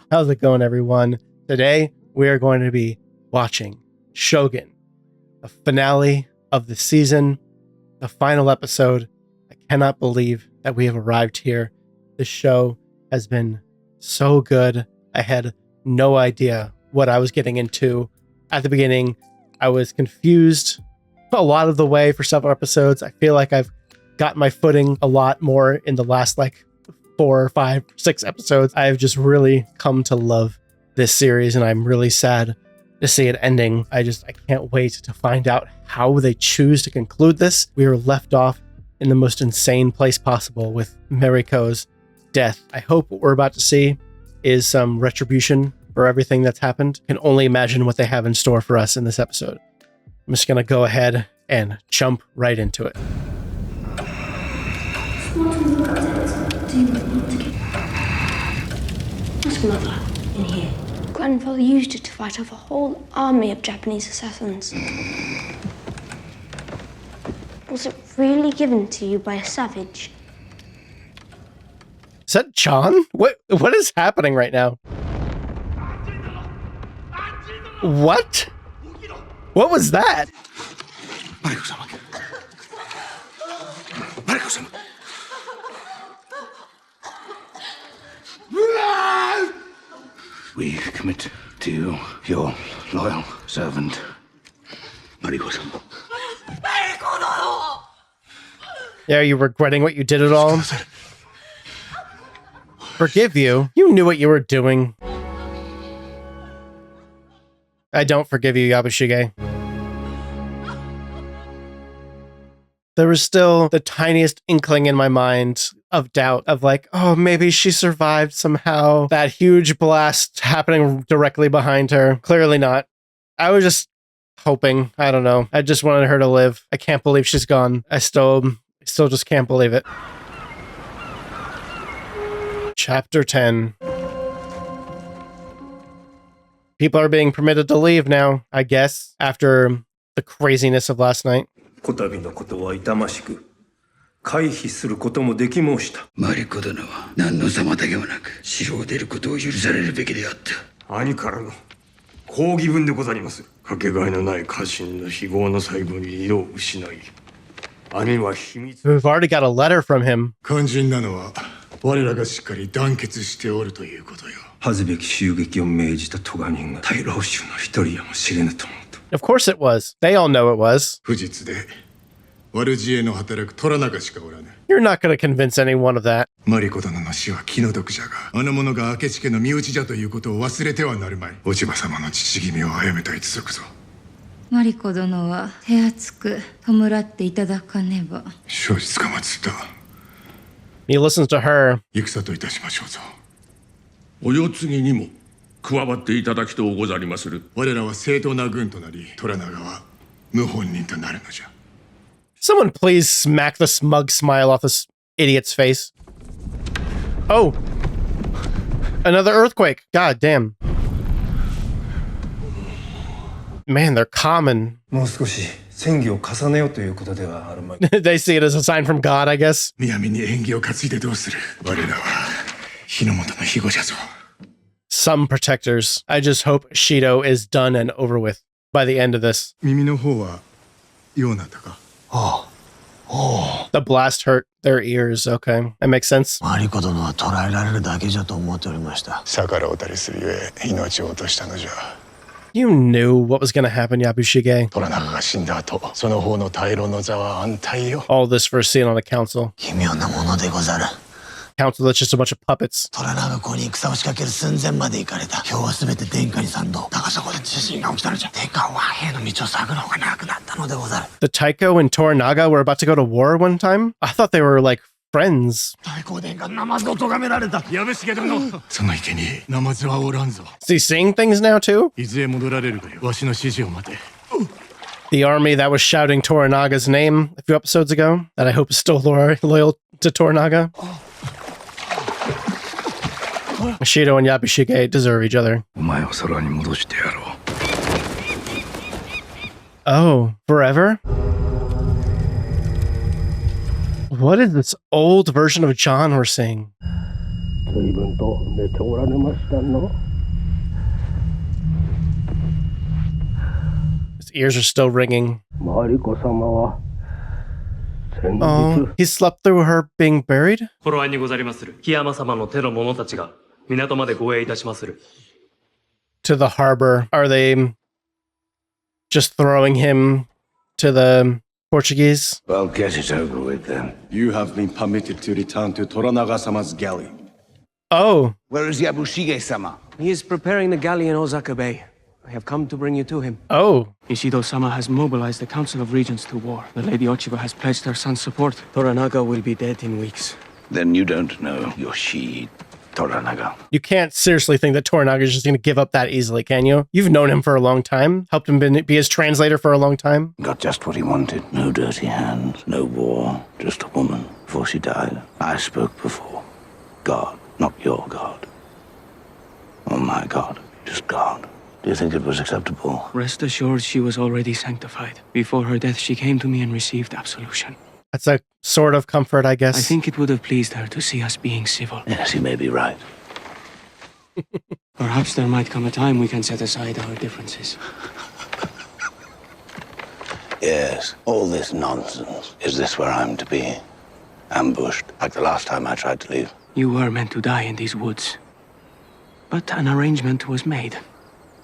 How's it going, everyone? Today, we are going to be watching Shogun, the finale of the season, the final episode. I cannot believe that we have arrived here. This show has been so good. I had no idea what I was getting into. At the beginning, I was confused a lot of the way for several episodes. I feel like I've got my footing a lot more in the last 4, 5, 6 episodes. I've just really come to love this series, and I'm really sad to see it ending. I can't wait to find out how they choose to conclude this. We were left off in the most insane place possible with Mariko's death. I hope what we're about to see is some retribution for everything that's happened. I can only imagine what they have in store for us in this episode. I'm just gonna go ahead and jump right into it. Ask Mother in here. Grandfather used it to fight off a whole army of Japanese assassins. Was it really given to you by a savage? Is that Chan? What is happening right now? What? What was that? Mariko-sama. Mariko-sama. We commit to you, your loyal servant, Mariko-sama. Yeah, are you regretting what you did at all? Forgive you? You knew what you were doing. I don't forgive you, Yabushige. There was still the tiniest inkling in my mind of doubt of oh, maybe she survived somehow. That huge blast happening directly behind her. Clearly not. I was just hoping. I don't know. I just wanted her to live. I can't believe she's gone. I still just can't believe it. Chapter 10. People are being permitted to leave now, I guess, after the craziness of last night. こたびのことは痛ましく回避することもでき申した。マリコ殿は何の妨げもなく城を出ることを許されるべきであった。兄からの抗議文でござります。かけがえのない家臣の非業の最後に色を失い、兄は秘密。We've already got a letter from him. 肝心なのは我らがしっかり団結しておるということよ。恥ずべき襲撃を命じた咎人が大老衆の一人やもしれぬと思うと。Of course it was. They all know it was. 不実で悪知恵の働く虎中しかおらぬ。You're not going to convince anyone of that. マリコ殿の死は気の毒じゃが、あの者が明智家の身内じゃということを忘れてはなるまい。落葉様の父君を殺めた一族ぞ。マリコ殿は手厚く弔っていただかねば。正直捕まつった。He listens to her. 戦といたしましょうぞ。お世継ぎにも加わっていただきとうござりまする。我らは正当な軍となり、虎長は謀反人となるのじゃ。Someone please smack the smug smile off this idiot's face. Oh. Another earthquake. God damn. Man, they're common. もう少し戦議を重ねようということではあるまい。They see it as a sign from God, I guess. 南に縁起を担いでどうする。我らは日の本の庇護者ぞ。Some protectors. I just hope Ishido is done and over with by the end of this. 耳の方はようなったか。The blast hurt their ears. Okay, that makes sense. マリコ殿は捕らえられるだけじゃと思っておりました。逆らうたりするゆえ命を落としたのじゃ。You knew what was going to happen, Yabushige. 虎長が死んだ後、その方の大老の座は安泰よ。All this for a scene on a council. 奇妙なものでござる。Council that's just a bunch of puppets. 虎長公に戦を仕掛ける寸前まで行かれた。今日は全て殿下に賛同。だがそこで地震が起きたのじゃ。殿下は和平の道を探る方がなくなったのでござる。The Taiko and Toranaga were about to go to war one time? I thought they were friends. 太閤殿下ナマズを咎められた。藪重殿。その池にナマズはおらんぞ。Is he seeing things now too? 伊豆へ戻られるかよ。わしの指示を待て。The army that was shouting Toranaga's name a few episodes ago, that I hope is still loyal to Toranaga. Ishido and Yabushige deserve each other. Oh, forever? What is this old version of John we're seeing? His ears are still ringing. Oh, he slept through her being buried? 頃合いにござりまする。檜山様の手の者たちが港まで護衛いたしまする。 To the harbor. Are they just throwing him to the Portuguese? Well, get it over with then. You have been permitted to return to Toranaga-sama's galley. Oh. Where is Yabushige-sama? He is preparing the galley in Osaka Bay. I have come to bring you to him. Oh. Ishido-sama has mobilized the Council of Regents to war. The Lady Ochiba has pledged her son's support. Toranaga will be dead in weeks. Then you don't know Yoshi Toranaga. You can't seriously think that Toranaga is just going to give up that easily, can you? You've known him for a long time, helped him be his translator for a long time. Got just what he wanted. No dirty hands, no war, just a woman. Before she died, I spoke before. God, not your God. Oh my God, just God. Do you think it was acceptable? Rest assured she was already sanctified. Before her death, she came to me and received absolution. That's a sort of comfort, I guess. I think it would have pleased her to see us being civil. Yes, you may be right. Perhaps there might come a time we can set aside our differences. Yes, all this nonsense. Is this where I'm to be? Ambushed, like the last time I tried to leave? You were meant to die in these woods. But an arrangement was made.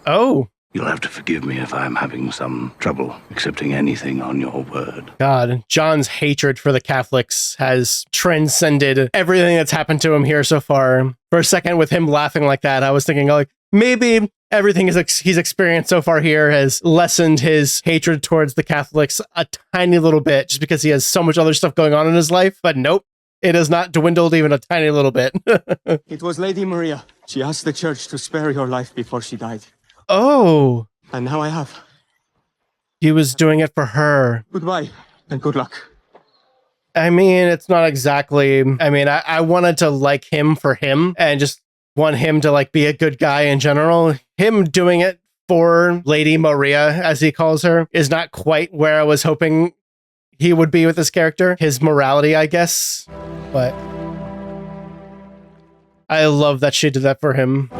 Oh. You'll have to forgive me if I'm having some trouble accepting anything on your word. God, John's hatred for the Catholics has transcended everything that's happened to him here so far. For a second, with him laughing like that, I was thinking, like, maybe everything he's experienced so far here has lessened his hatred towards the Catholics a tiny little bit, just because he has so much other stuff going on in his life. But nope, it has not dwindled even a tiny little bit. It was Lady Maria. She asked the church to spare your life before she died. Oh. And now I have. He was doing it for her. Goodbye, and good luck. I mean, it's not exactly... I mean, I wanted to like him for him, and just want him to, like, be a good guy in general. Him doing it for Lady Maria, as he calls her, is not quite where I was hoping he would be with this character. His morality, I guess. But I love that she did that for him.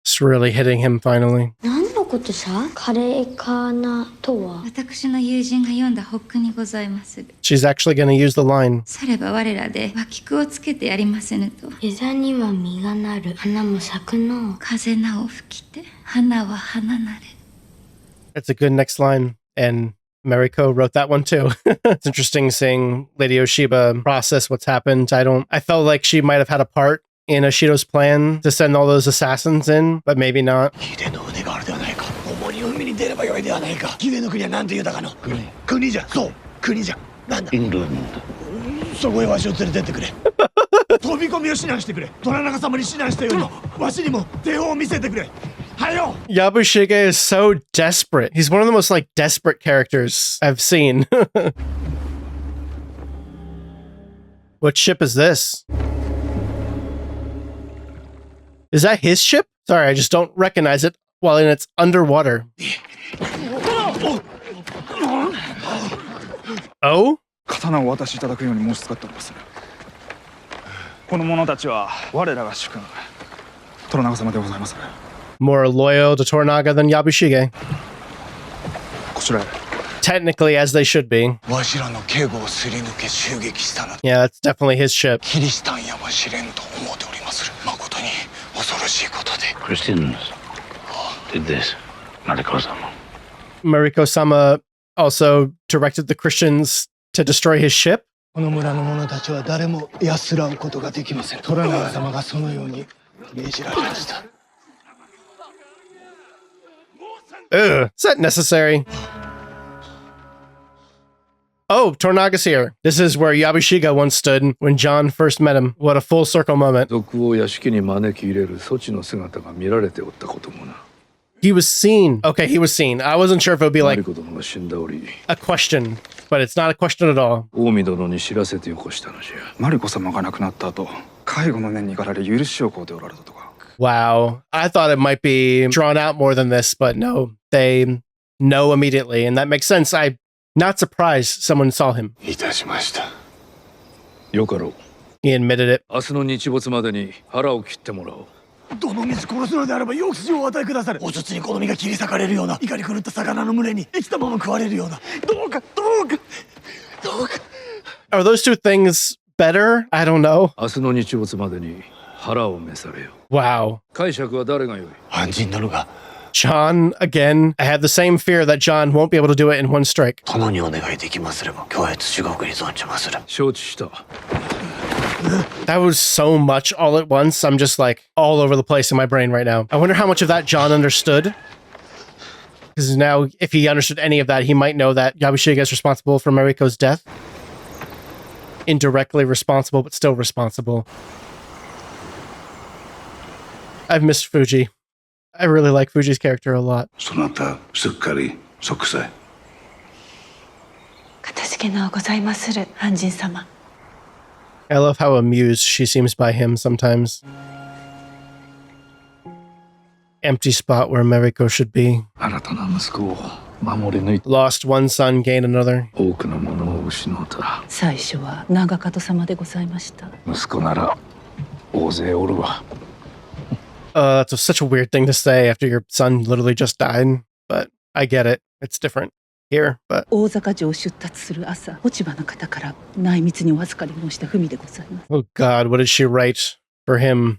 It's really hitting him finally. 何のことさ？カレーかなとは。私の友人が読んだホックにございまする。 She's actually going to use the line. されば我らで和菊をつけてやりませぬと。枝には実がなる、花も咲くの。風なを吹きて、花は花なれ。 That's a good next line. And Mariko wrote that one too. It's interesting seeing Lady Oshiba process what's happened. I felt like she might have had a part in Ishido's plan to send all those assassins in, but maybe not. England. そこへわしを連れてってくれ。飛び込みを指南してくれ。虎長様に指南したように、わしにも手を見せてくれ。はよ。 Yabushige is so desperate. He's one of the most, like, desperate characters I've seen. What ship is this? Is that his ship? Sorry, I just don't recognize it while it's underwater. Oh? 刀をお渡しいただくように申し付かっております。この者たちは我らが主君、Toranaga様でございます。 More loyal to Toranaga than Yabushige. こちらへ。 Technically, as they should be. わしらの警護をすり抜け襲撃したの。 Yeah, that's definitely his ship. キリシタンやは知れんと思っておりまする。誠に恐ろしいことで。 Christians did this. Mariko-sama. Mariko-sama also directed the Christians to destroy his ship. この村の者たちは誰も安らうことができません。Toranaga様がそのように命じられました。 Ugh, is that necessary? Oh, Toranaga's here. This is where Yabushige once stood when John first met him. What a full circle moment. He was seen. Okay, he was seen. I wasn't sure if it would be like a question, but it's not a question at all. マリコ様が亡くなった後、介護の念に駆られ許しを請うておられたとか。 Wow. I thought it might be drawn out more than this, but no. They know immediately, and that makes sense. I'm not surprised someone saw him. いたしました。よかろう。 He admitted it. 明日の日没までに腹を切ってもらおう。どの道殺すのであればよくをお与えくださる。お術に好みが切り裂かれるような、怒り狂った魚の胸に生きたまま食われるような。どうか。 Are those two things better? I don't know. 明日の日没までに腹を召されよ。 Wow. 解釈は誰がよい？ 安心なのが。 John, again, I have the same fear that John won't be able to do it in one strike. 共にお願いできますれば、今日へ地獄に存じまする。承知した。 That was so much all at once. I'm just like all over the place in my brain right now. I wonder how much of that John understood. Because now, if he understood any of that, he might know that Yabushige is responsible for Mariko's death. Indirectly responsible, but still responsible. I've missed Fuji. I really like Fuji's character a lot. そなたすっかり息災。かたじけのうございまする、安心様。 I love how amused she seems by him sometimes. Empty spot where Mariko should be. 新たな息子を守り抜いた。 Lost one son, gained another. 多くのものを失った。最初は長門様でございました。息子なら大勢おるわ。 That's such a weird thing to say after your son literally just died, but I get it. It's different here, but... 大坂城を出立する朝、落ち葉の方から内密にお預かり申した文でございます。 Oh God, what did she write for him?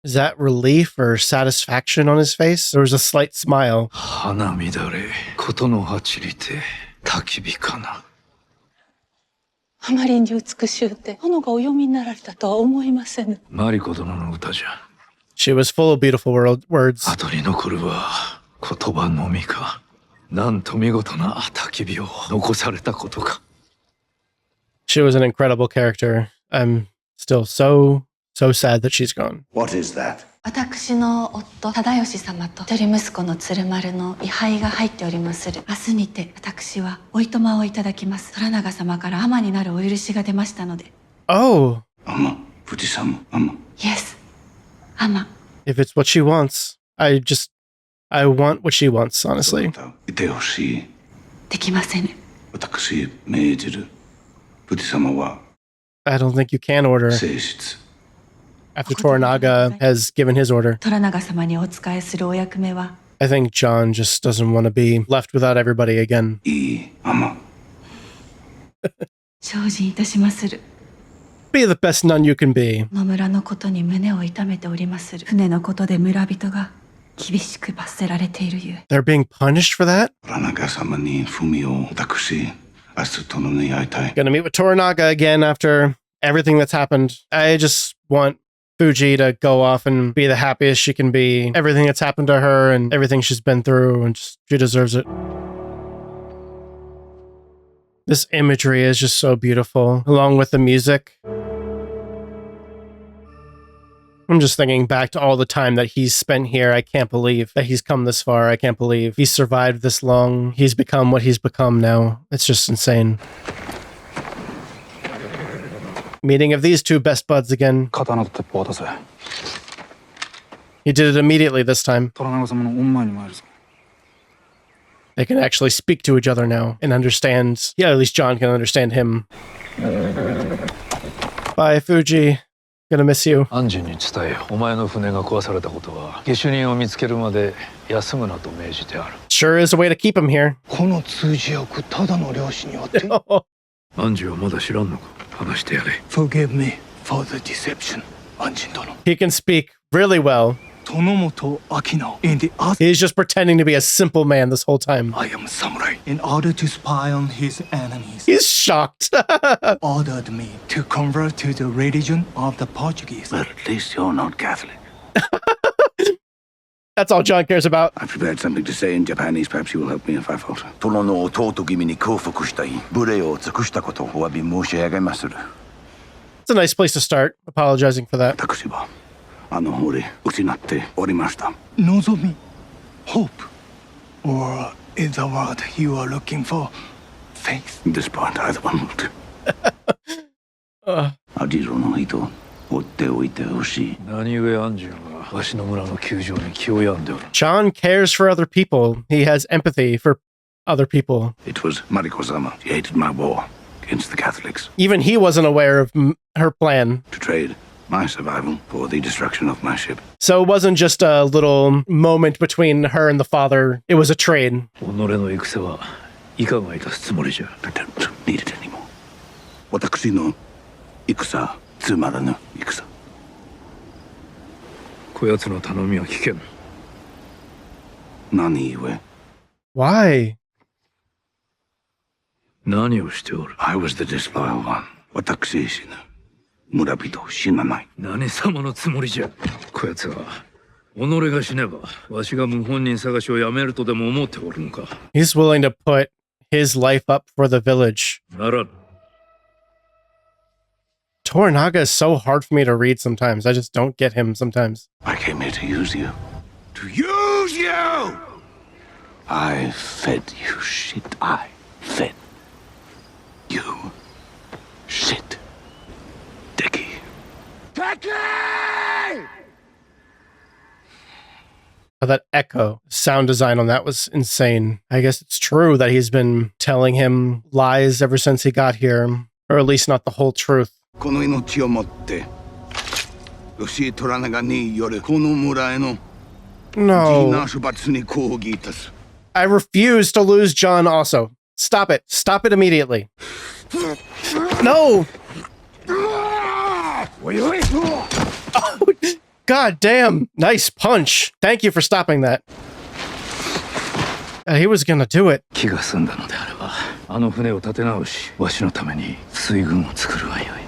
Is that relief or satisfaction on his face? There was a slight smile. 花乱れ、ことのはちりて、焚き火かな。 あまりに美しゅうて、殿がお読みになられたとは思いませぬ。マリコ殿の歌じゃ。 She was full of beautiful words. 後に残るは言葉のみか。なんと見事な焚き火を残されたことか。 She was an incredible character. I'm still so sad that she's gone. What is that? 私の夫、忠義様と一人息子の鶴丸の位牌が入っておりまする。明日にて私はお暇をいただきます。虎長様から尼になるお許しが出ましたので。Oh. 尼、富士山、尼。 Yes. 尼。 If it's what she wants, I want what she wants, honestly. いてほしい。できませぬ。私、命じる。富士様は。 I don't think you can order. 聖室。 After Toranaga has given his order. 虎長様にお仕えするお役目は。 I think John just doesn't want to be left without everybody again. いい、尼。精進いたしまする。 Be the best nun you can be. 野村のことに胸を痛めておりまする。船のことで村人が厳しく罰せられているゆえ。 They're being punished for that? 虎長様に文を私、明日殿に会いたい。 Gonna meet with Toranaga again after everything that's happened. I just want Fuji to go off and be the happiest she can be. Everything that's happened to her and everything she's been through, and she deserves it. This imagery is just so beautiful, along with the music. I'm just thinking back to all the time that he's spent here. I can't believe that he's come this far. I can't believe he's survived this long. He's become what he's become now. It's just insane. Meeting of these two best buds again. He did it immediately this time. They can actually speak to each other now and understand. Yeah, at least John can understand him. Bye, Fuji. Gonna miss you. 安ンに伝え、お前の船が壊されたことは、下手人を見つけるまで休むなと命じてある。Sure is a way to keep him here. この通じ役ただの漁師によって。アンジはまだ知らんのか。話してやれ。Forgive me for the deception, アンジン殿。 He can speak really well. 殿本明直 in the He's just pretending to be a simple man this whole time. I am samurai. In order to spy on his enemies. He's shocked. Ordered me to convert to the religion of the Portuguese. Well, at least you're not Catholic. That's all John cares about. I prepared something to say in Japanese. Perhaps you will help me if I falter. 殿の弟君に降伏したい。無礼を尽くしたことをお詫び申し上げまする。It's a nice place to start, apologizing for that. 私はあの折失っておりました。望み hope or is the word you are looking for faith? At this point, either one will do. アジロの人追っておいてほしい。何故アンジュがわしの村の窮状に気を病んでおる。John cares for other people. He has empathy for other people. It was Mariko-sama. She hated my war against the Catholics. Even he wasn't aware of her plan. To trade my survival for the destruction of my ship. So it wasn't just a little moment between her and the father. It was a trade. I don't need it anymore. 私の戦つまらぬ戦。こやつの頼みは聞けん。何故？ Why? 何をしておる？ I was the disloyal one. 私死ぬ。村人死なない。何様のつもりじゃ。こやつは己が死ねば、わしが謀反人探しをやめるとでも思っておるのか。He's willing to put his life up for the village. なら。Toranaga is so hard for me to read sometimes. I just don't get him sometimes. I came here to use you. To use you! I fed you shit. I fed you shit. Dickie. Dickie! That echo sound design on that was insane. I guess it's true that he's been telling him lies ever since he got here, or at least not the whole truth. この命をもって吉井虎長によるこの村への無事な処罰に抗議いたす。 I refuse to lose John also. Stop it. Stop it immediately. No! Oh, God damn. Nice punch. Thank you for stopping that. He was gonna do it. 気が済んだのであれば、あの船を立て直し、わしのために水軍を作るがよい。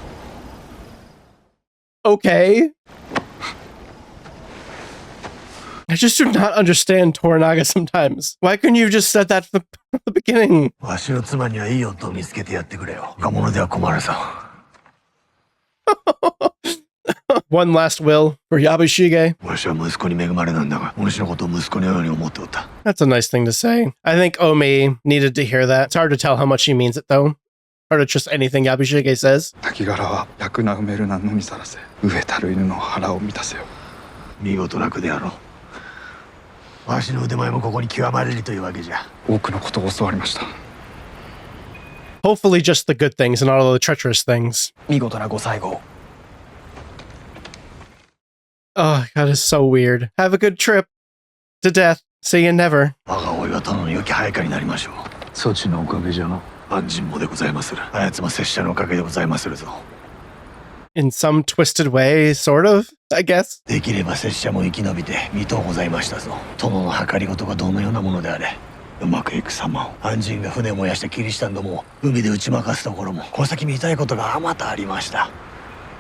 Okay. I just do not understand Toranaga sometimes. Why couldn't you have just said that from the beginning? わしの妻にはいい夫を見つけてやってくれよ。若者では困るさ。One last will for Yabushige. わしは息子に恵まれなんだが、お主のことを息子のように思っておった。 That's a nice thing to say. I think Omi needed to hear that. It's hard to tell how much she means it, though. Hard to trust anything Yabushige says. 滝柄は楽な埋めるなのみさらせ。飢えたる犬の腹を満たせよ。見事な句であろう。わしの腕前もここに極まれるというわけじゃ。多くのことを教わりました。 Hopefully just the good things and not all the treacherous things. 見事なご最後。 Oh, God, it's so weird. Have a good trip to death. See you never. 我が老いは殿の良き配下になりましょう。そちのおかげじゃな。安心もでございまする。あやつも拙者のおかげでございまするぞ。 In some twisted way, sort of, I guess. できれば拙者も生き延びて見とうございましたぞ。殿の計りごとがどのようなものであれ。うまくいく様を。安心が船を燃やしたキリシタンどもを海で打ち負かすところも、この先見たいことがあまたありました。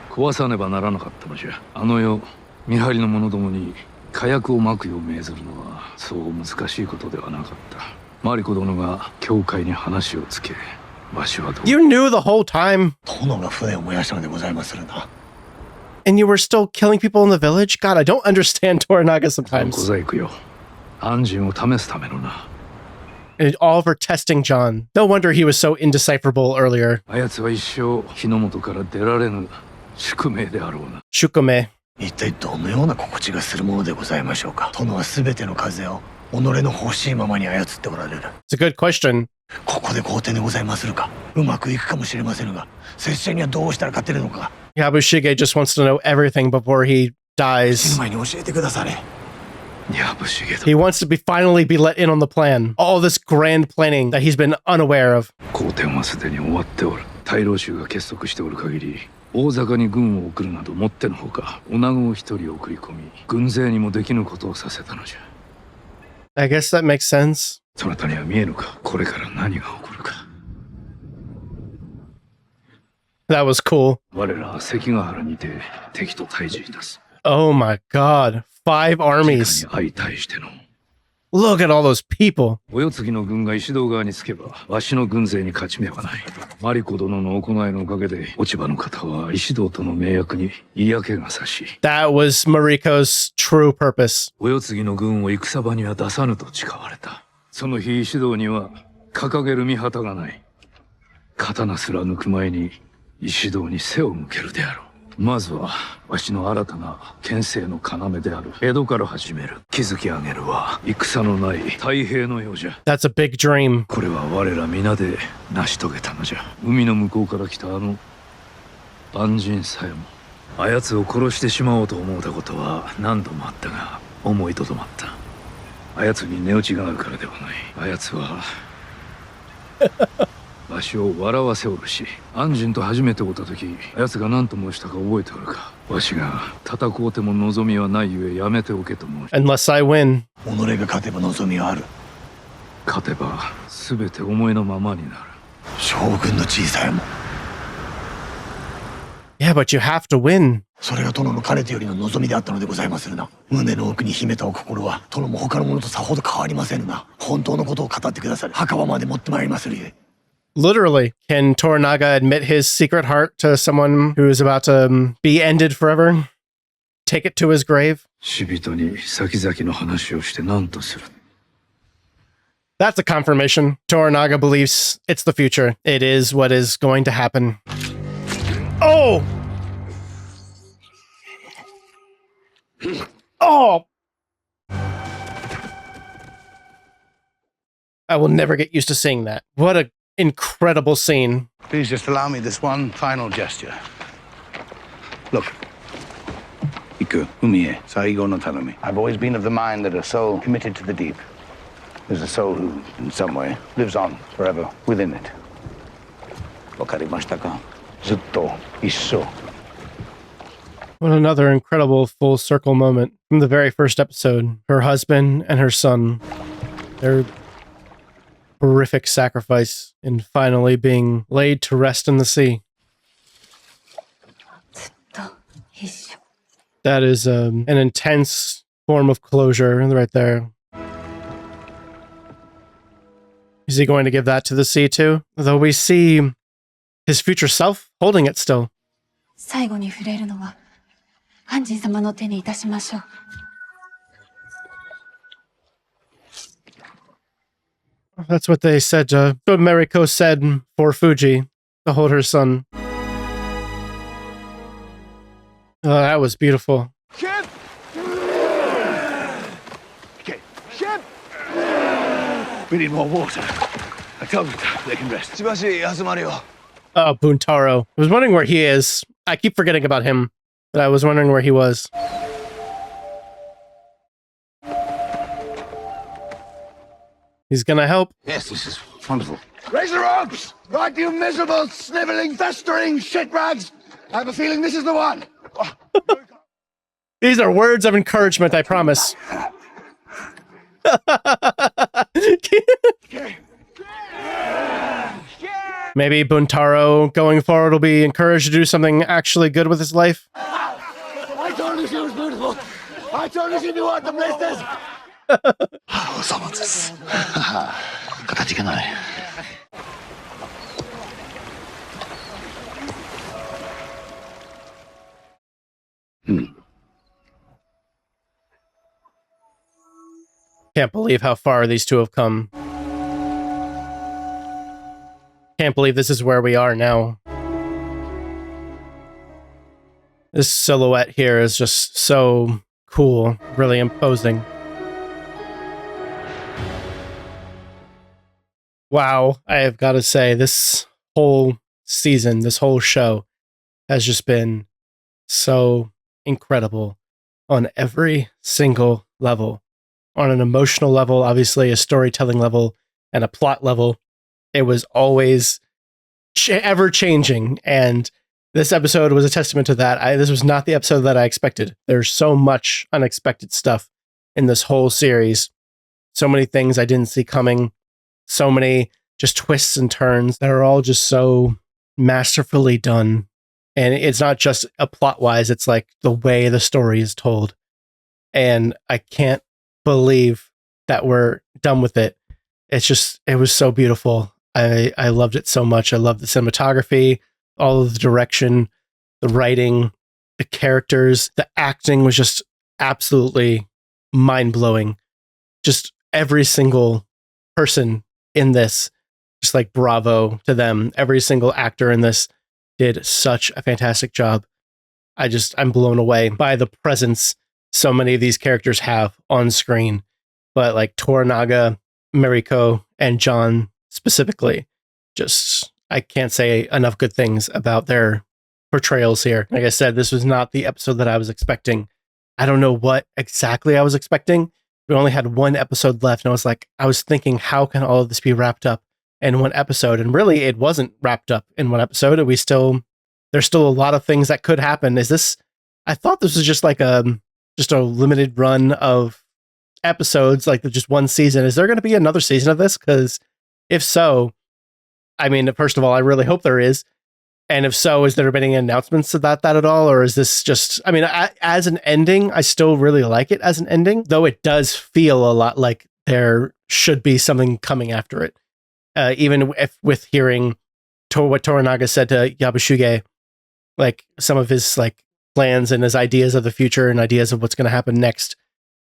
壊さねばならなかったのじゃ。あの世、見張りの者どもに火薬を撒くよう命ずるのはそう難しいことではなかった。マリコ殿が教会に話をつけ、わしはどう You knew the whole time. 殿が船を燃やしたのでございまするな。And you were still killing people in the village? God, I don't understand Toranaga sometimes. 小細工よ。安心を試すためのな。And all for testing John. No wonder he was so indecipherable earlier. あやつは一生火の元から出られぬ宿命であろうな。Shukume. 一体どのような心地がするものでございましょうか。殿はすべての風を己の欲しいままに操っておられる。It's a good question. ここで好転でございまするか。うまくいくかもしれませんが、拙者にはどうしたら勝てるのか。Yabushige just wants to know everything before he dies. 死ぬ前に教えてくだされ。He wants to finally be let in on the plan. All this grand planning that he's been unaware of. 好転はすでに終わっておる。大老衆が結束しておる限り、大坂に軍を送るなどもってのほか、女子を一人送り込み、軍勢にもできぬことをさせたのじゃ。I guess that makes sense. そなたには見えぬか、これから何が起こるか。That was cool. 我らは関ヶ原にて敵と対峙いたす。Oh my god. 5 armies. 相対しての。Look at all those people. お世継ぎの軍が石堂側につけば、わしの軍勢に勝ち目はない。マリコ殿の行いのおかげで、落ち葉の方は石堂との盟約に嫌気がさし。That was Mariko's true purpose. お世継ぎの軍を戦場には出さぬと誓われた。その日石堂には掲げる御旗がない。刀すら抜く前に石堂に背を向けるであろう。まずはわしの新たな県政の要である江戸から始める。築き上げるは戦のない太平の世じゃ。 That's a big dream. これは我ら皆で成し遂げたのじゃ。海の向こうから来たあの万人さえもあやつを殺してしまおうと思うたことは何度もあったが思いとどまった。あやつに値打ちがあるからではない。あやつはわしを笑わせおるし、安心と初めて会った時あやつが何と申したか覚えておるか。わしが戦うても望みはないゆえやめておけと申し。 Unless I win. 己が勝てば望みはある。勝てば全て思いのままになる。将軍の小さいもん。 Yeah, but you have to win. それが殿のかねてよりの望みであったのでございまするな。胸の奥に秘めたお心は殿も他の者とさほど変わりませんな。本当のことを語ってくださる。墓場まで持ってまいりまするゆえ。 Literally, can Toranaga admit his secret heart to someone who is about to be ended forever? Take it to his grave? 死人に先々の話をして何とする。 That's a confirmation. Toranaga believes it's the future. It is what is going to happen. Oh! Oh! I will never get used to seeing that. What a incredible scene. Please just allow me this one final gesture. Look. Iku, umie, saigo no tanumi. I've always been of the mind that a soul committed to the deep is a soul who, in some way, lives on forever within it. Wakarimashita ka? Zutto, issho. What another incredible full circle moment from the very first episode. Her husband and her son. Their horrific sacrifice in finally being laid to rest in the sea. That is an intense form of closure right there. Is he going to give that to the sea too? Though we see his future self holding it still. 最後に触れるのは安心様の手にいたしましょう。 That's what they said. What Mariko said for Fuji to hold her son. Oh, that was beautiful. Ship! Okay, ship! We need more water. I told them they can rest. Oh, Buntaro. I was wondering where he is. I keep forgetting about him, but I was wondering where he was. He's gonna help. Yes, this is wonderful. Raise the ropes! Right, you miserable, sniveling, festering shit rags! I have a feeling this is the one. These are words of encouragement, I promise. Maybe Buntaro, going forward, will be encouraged to do something actually good with his life. I told you she was beautiful. I told you she knew what the place is. Can't believe how far these two have come. Can't believe this is where we are now. This silhouette here is just so cool, really imposing. Wow, I have got to say, this whole season, this whole show has just been so incredible on every single level. On an emotional level, obviously, a storytelling level, and a plot level. It was always ever changing, and this episode was a testament to that. This was not the episode that I expected. There's so much unexpected stuff in this whole series. So many things I didn't see coming. So many just twists and turns that are all just so masterfully done. And it's not just a plot-wise, it's like the way the story is told. And I can't believe that we're done with it. It was so beautiful. I loved it so much. I loved the cinematography, all of the direction, the writing, the characters, the acting was just absolutely mind-blowing. Just every single person in this, just like bravo to them. Every single actor in this did such a fantastic job. I'm blown away by the presence so many of these characters have on screen. But like Toranaga, Mariko, and John specifically, just I can't say enough good things about their portrayals here. Like I said, this was not the episode that I was expecting. I don't know what exactly I was expecting. We only had one episode left, and I was thinking, how can all of this be wrapped up in one episode? And really, it wasn't wrapped up in one episode. There's still a lot of things that could happen. I thought this was just like a limited run of episodes, like just one season. Is there going to be another season of this? Because if so, I mean, first of all, I really hope there is. And if so, is there been any announcements about that at all? Or is this just, I mean, as an ending, I still really like it as an ending, though it does feel a lot like there should be something coming after it. Even with hearing what Toranaga said to Yabushige, like some of his like plans and his ideas of the future and ideas of what's going to happen next,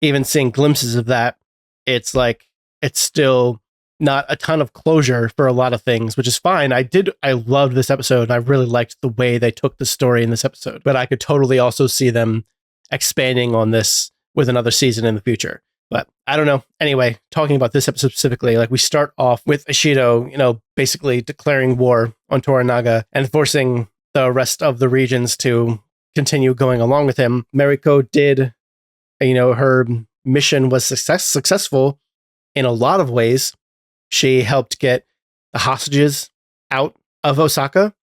even seeing glimpses of that, it's like, it's still not a ton of closure for a lot of things, which is fine. I loved this episode, and I really liked the way they took the story in this episode, but I could totally also see them expanding on this with another season in the future. But I don't know. Anyway, talking about this episode specifically, like we start off with Ishido, basically declaring war on Toranaga and forcing the rest of the regions to continue going along with him. Mariko did, her mission was successful in a lot of ways. She helped get the hostages out of Osaka,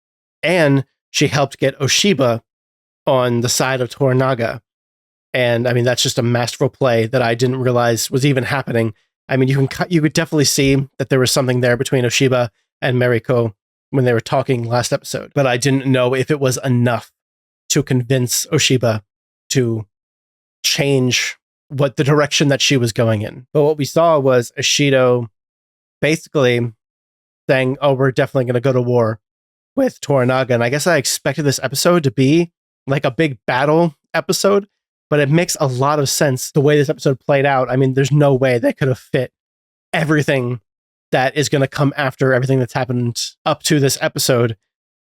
and she helped get Oshiba on the side of Toranaga. And I mean, that's just a masterful play that I didn't realize was even happening. I mean, you could definitely see that there was something there between Oshiba and Mariko when they were talking last episode, but I didn't know if it was enough to convince Oshiba to change what the direction that she was going in. But what we saw was Ishido basically saying, oh, we're definitely going to go to war with Toranaga. And I guess I expected this episode to be like a big battle episode, but it makes a lot of sense the way this episode played out. I mean, there's no way they could have fit everything that is going to come after everything that's happened up to this episode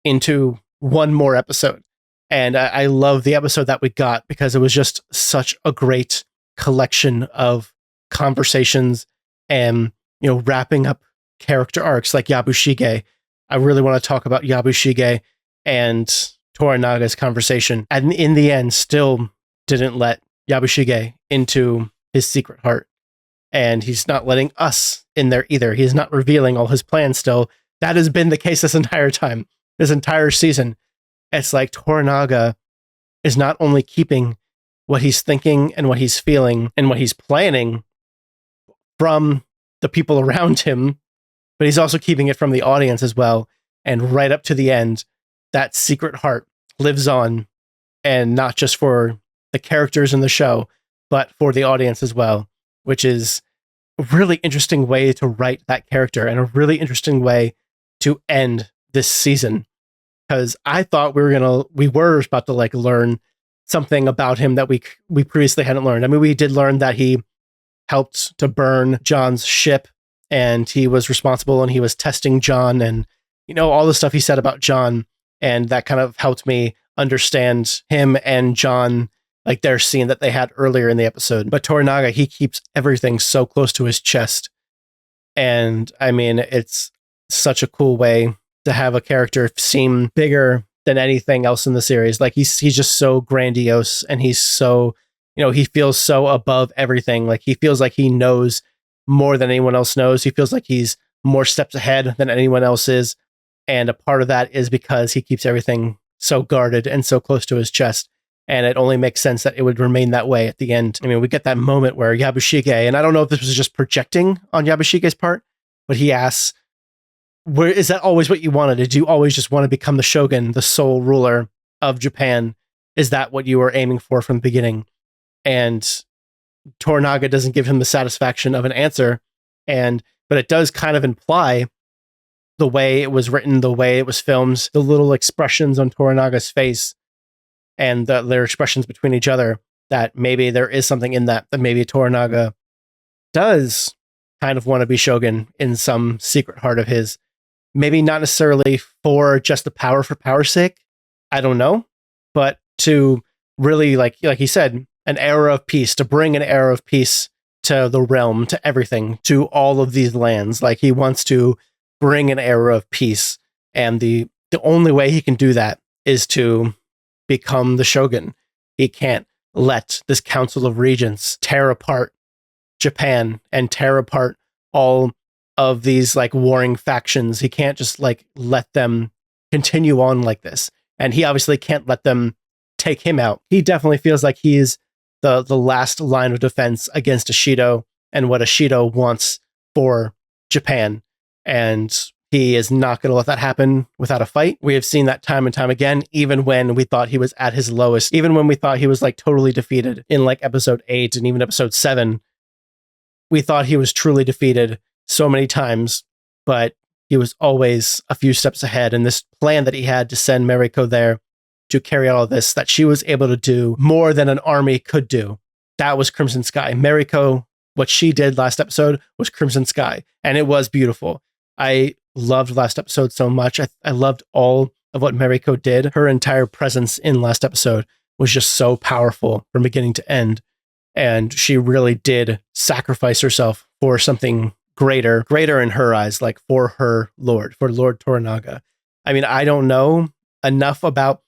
into one more episode. And I love the episode that we got because it was just such a great collection of conversations and, wrapping up character arcs like Yabushige. I really want to talk about Yabushige and Toranaga's conversation. And in the end, still didn't let Yabushige into his secret heart. And he's not letting us in there either. He's not revealing all his plans still. That has been the case this entire time, this entire season. It's like Toranaga is not only keeping what he's thinking and what he's feeling and what he's planning from the people around him, but he's also keeping it from the audience as well. And right up to the end, that secret heart lives on, and not just for the characters in the show, but for the audience as well, which is a really interesting way to write that character and a really interesting way to end this season. Because I thought we were about to like learn something about him that we previously hadn't learned. I mean, we did learn that he helped to burn John's ship, and he was responsible, and he was testing John, and all the stuff he said about John, and that kind of helped me understand him and John, like their scene that they had earlier in the episode. But Toranaga, he keeps everything so close to his chest, and I mean, it's such a cool way to have a character seem bigger than anything else in the series. Like he's just so grandiose, and he's so, he feels so above everything. Like he feels like he knows more than anyone else knows. He feels like he's more steps ahead than anyone else is. And a part of that is because he keeps everything so guarded and so close to his chest. And it only makes sense that it would remain that way at the end. I mean, we get that moment where Yabushige, and I don't know if this was just projecting on Yabushige's part, but he asks, is that always what you wanted? Did you always just want to become the Shogun, the sole ruler of Japan? Is that what you were aiming for from the beginning? And Toranaga doesn't give him the satisfaction of an answer, but it does kind of imply the way it was written, the way it was filmed, the little expressions on Toranaga's face, and their expressions between each other, that maybe there is something in that maybe Toranaga does kind of want to be Shogun in some secret heart of his. Maybe not necessarily for just the power for power's sake. I don't know. But to really, like he said, an era of peace, to bring an era of peace to the realm, to everything, to all of these lands. Like he wants to bring an era of peace. And the only way he can do that is to become the shogun. He can't let this Council of Regents tear apart Japan and tear apart all of these like warring factions. He can't just like let them continue on like this. And he obviously can't let them take him out. He definitely feels like he's the last line of defense against Ishido and what Ishido wants for Japan. And he is not going to let that happen without a fight. We have seen that time and time again, even when we thought he was at his lowest, even when we thought he was like totally defeated in like episode 8 and even episode 7. We thought he was truly defeated so many times, but he was always a few steps ahead. And this plan that he had to send Mariko there to carry out all this, that she was able to do more than an army could do. That was Crimson Sky. Mariko, what she did last episode was Crimson Sky, and it was beautiful. I loved last episode so much. I loved all of what Mariko did. Her entire presence in last episode was just so powerful from beginning to end. And she really did sacrifice herself for something greater in her eyes, like for her Lord, for Lord Toranaga. I mean, I don't know enough about,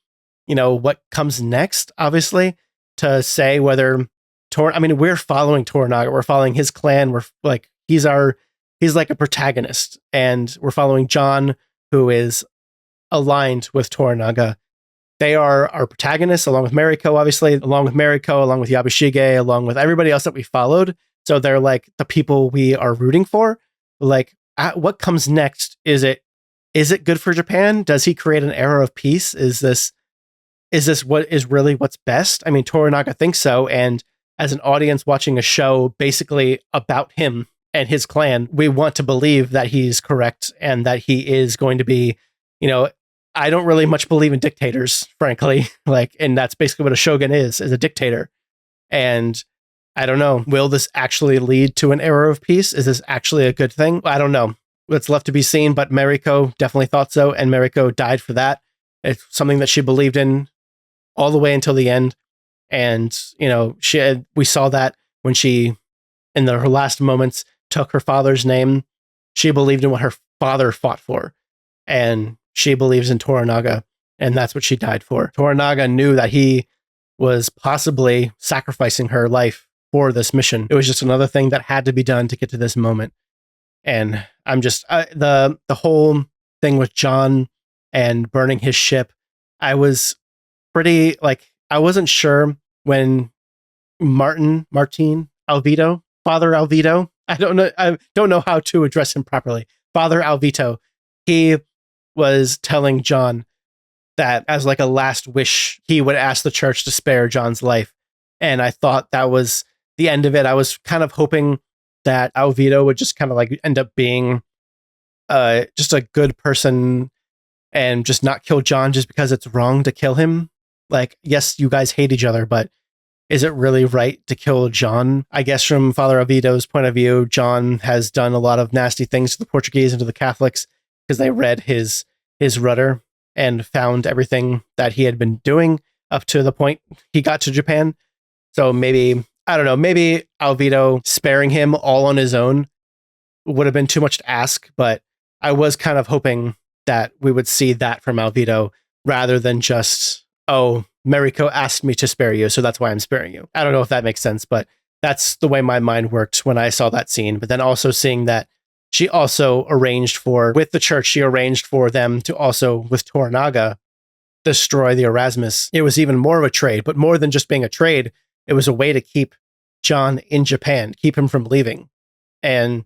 what comes next, obviously, to say whether we're following Toranaga, we're following his clan. We're like, he's like a protagonist, and we're following John, who is aligned with Toranaga. They are our protagonists, along with Mariko, obviously, along with Yabushige, along with everybody else that we followed. So they're like the people we are rooting for. Like, what comes next? Is it good for Japan? Does he create an era of peace? Is this what is really what's best? I mean, Toranaga thinks so. And as an audience watching a show basically about him and his clan, we want to believe that he's correct and that he is going to be, I don't really much believe in dictators, frankly. And that's basically what a shogun is a dictator. And I don't know, will this actually lead to an era of peace? Is this actually a good thing? I don't know. It's left to be seen, but Mariko definitely thought so. And Mariko died for that. It's something that she believed in all the way until the end. And, we saw that when she, in her last moments, took her father's name. She believed in what her father fought for. And she believes in Toranaga. And that's what she died for. Toranaga knew that he was possibly sacrificing her life for this mission. It was just another thing that had to be done to get to this moment. And I'm just, the whole thing with John and burning his ship, I was pretty, I wasn't sure when Martin Alvito, Father Alvito, I don't know how to address him properly. Father Alvito, he was telling John that as like a last wish, he would ask the church to spare John's life. And I thought that was the end of it. I was kind of hoping that Alvito would just kind of like end up being just a good person and just not kill John just because it's wrong to kill him. Like, yes, you guys hate each other, but is it really right to kill John? I guess from Father Alvito's point of view, John has done a lot of nasty things to the Portuguese and to the Catholics because they read his rudder and found everything that he had been doing up to the point he got to Japan. So maybe, I don't know, maybe Alvito sparing him all on his own would have been too much to ask, but I was kind of hoping that we would see that from Alvito rather than just, oh, Mariko asked me to spare you, so that's why I'm sparing you. I don't know if that makes sense, but that's the way my mind worked when I saw that scene. But then also seeing that she also arranged for, with the church, she arranged for them to also, with Toranaga, destroy the Erasmus. It was even more of a trade, but more than just being a trade, it was a way to keep John in Japan, keep him from leaving. And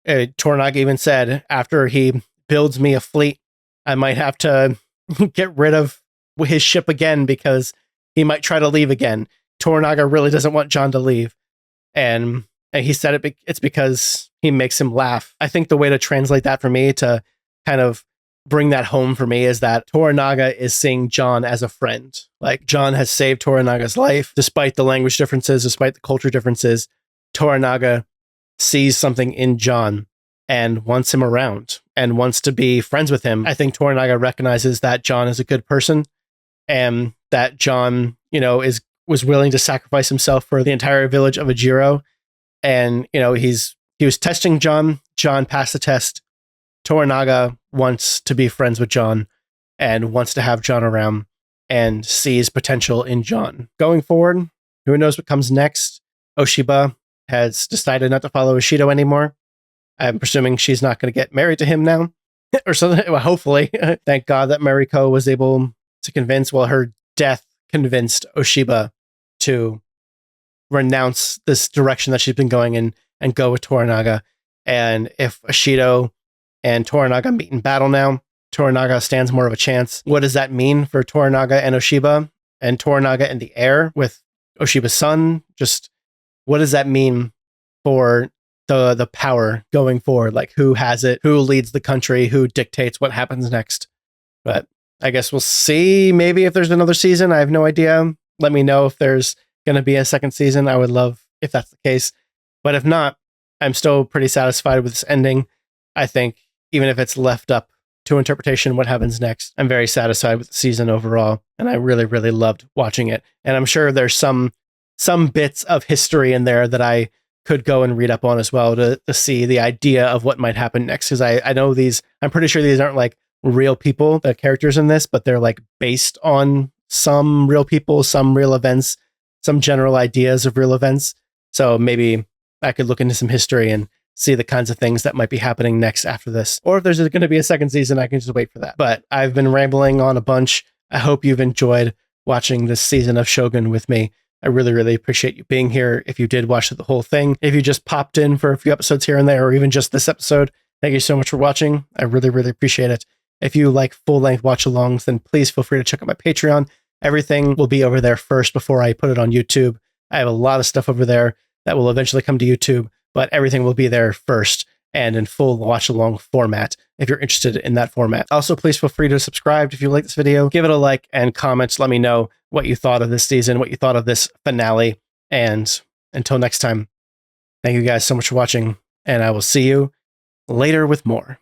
Toranaga even said, after he builds me a fleet, I might have to get rid of his ship again because he might try to leave again. Toranaga really doesn't want John to leave. And he said it's because he makes him laugh. I think the way to translate that for me, to kind of bring that home for me, is that Toranaga is seeing John as a friend. Like, John has saved Toranaga's life, despite the language differences, despite the culture differences. Toranaga sees something in John and wants him around and wants to be friends with him. I think Toranaga recognizes that John is a good person and that John, was willing to sacrifice himself for the entire village of Ejiro. And, he was testing John. John passed the test. Toranaga wants to be friends with John and wants to have John around and sees potential in John. Going forward, who knows what comes next? Oshiba has decided not to follow Ishido anymore. I'm presuming she's not going to get married to him now or something. Well, hopefully. Thank God that Mariko was able to convince, her death convinced Oshiba to renounce this direction that she's been going in and go with Toranaga. And if Ishido and Toranaga meet in battle now, Toranaga stands more of a chance. What does that mean for Toranaga and Oshiba and Toranaga in the air with Oshiba's son? Just what does that mean for the power going forward? Like, who has it? Who leads the country? Who dictates what happens next? But I guess we'll see. Maybe if there's another season, I have no idea. Let me know if there's going to be a second season. I would love if that's the case. But if not, I'm still pretty satisfied with this ending. I think even if it's left up to interpretation what happens next, I'm very satisfied with the season overall. And I really, really loved watching it. And I'm sure there's some bits of history in there that I could go and read up on as well to see the idea of what might happen next. Because I know I'm pretty sure these aren't like real people, the characters in this, but they're like based on some real people, some real events, some general ideas of real events. So maybe I could look into some history and see the kinds of things that might be happening next after this. Or if there's going to be a second season, I can just wait for that. But I've been rambling on a bunch. I hope you've enjoyed watching this season of Shogun with me. I really, really appreciate you being here. If you did watch the whole thing, if you just popped in for a few episodes here and there, or even just this episode, thank you so much for watching. I really, really appreciate it. If you like full-length watch-alongs, then please feel free to check out my Patreon. Everything will be over there first before I put it on YouTube. I have a lot of stuff over there that will eventually come to YouTube, but everything will be there first and in full watch-along format if you're interested in that format. Also, please feel free to subscribe if you like this video. Give it a like and comment. Let me know what you thought of this season, what you thought of this finale. And until next time, thank you guys so much for watching, and I will see you later with more.